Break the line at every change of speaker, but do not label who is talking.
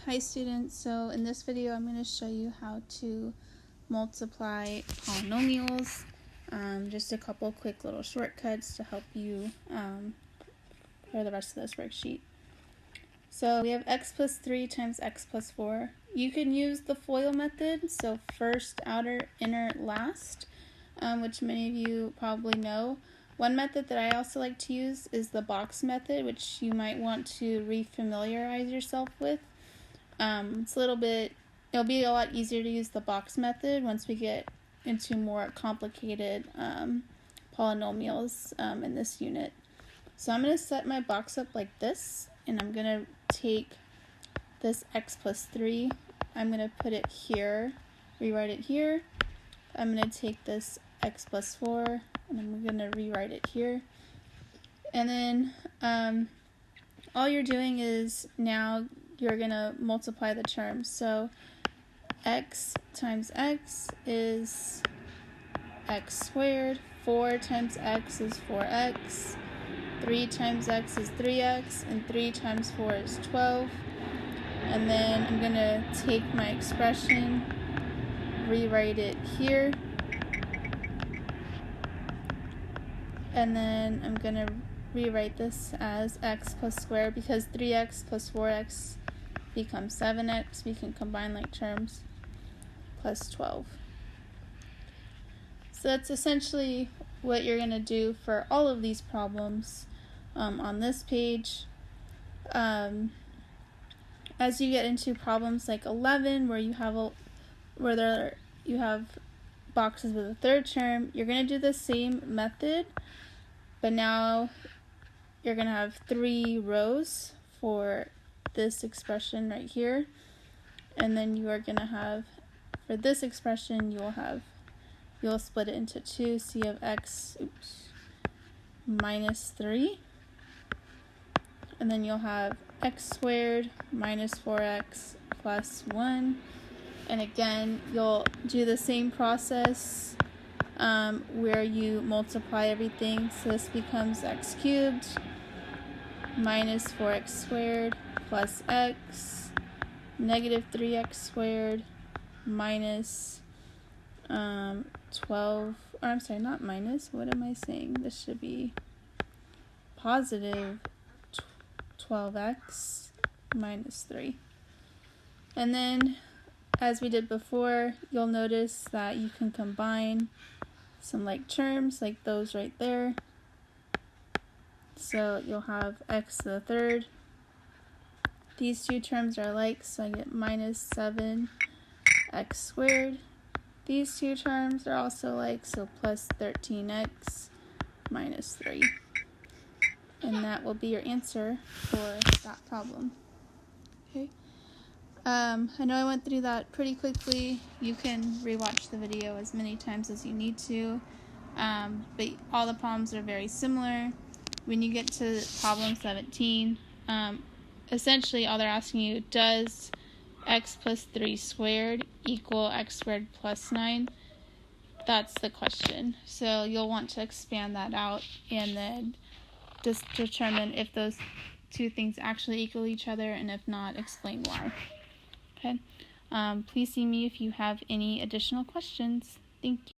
Hi students, so in this video I'm going to show you how to multiply polynomials, just a couple quick little shortcuts to help you for the rest of this worksheet. So we have x plus 3 times x plus 4. You can use the FOIL method, so first, outer, inner, last, which many of you probably know. One method that I also like to use is the box method, which you might want to re-familiarize yourself with. It'll be a lot easier to use the box method once we get into more complicated polynomials in this unit. So I'm going to set my box up like this, and I'm going to take this x plus 3, I'm going to put it here, rewrite it here. I'm going to take this x plus 4, and I'm going to rewrite it here. And then all you're doing is now you're going to multiply the terms. So x times x is x squared, 4 times x is 4x, 3 times x is 3x, and 3 times 4 is 12. And then I'm going to take my expression, rewrite it here, and then I'm going to rewrite this as x plus squared because 3x plus 4x becomes 7x. We can combine like terms, plus 12. So that's essentially what you're going to do for all of these problems on this page. As you get into problems like 11 where you have boxes with a third term, you're going to do the same method, but now you're going to have 3 rows for this expression right here, and then you are going to have, for this expression, you'll split it into 2, so you have x minus 3, and then you'll have x squared minus 4x plus 1, and again you'll do the same process where you multiply everything. So this becomes x cubed minus 4x squared plus x, negative 3x squared minus 12, or I'm sorry, not minus, what am I saying? This should be positive 12x minus 3. And then, as we did before, you'll notice that you can combine some like terms, like those right there. So you'll have x to the third. These two terms are like, so I get minus 7x squared. These two terms are also like, so plus 13x minus 3. And that will be your answer for that problem. Okay. I know I went through that pretty quickly. You can rewatch the video as many times as you need to. But all the problems are very similar. When you get to problem 17, essentially all they're asking you, does x plus 3 squared equal x squared plus 9? That's the question. So you'll want to expand that out and then just determine if those two things actually equal each other, and if not, explain why. Okay. Please see me if you have any additional questions. Thank you.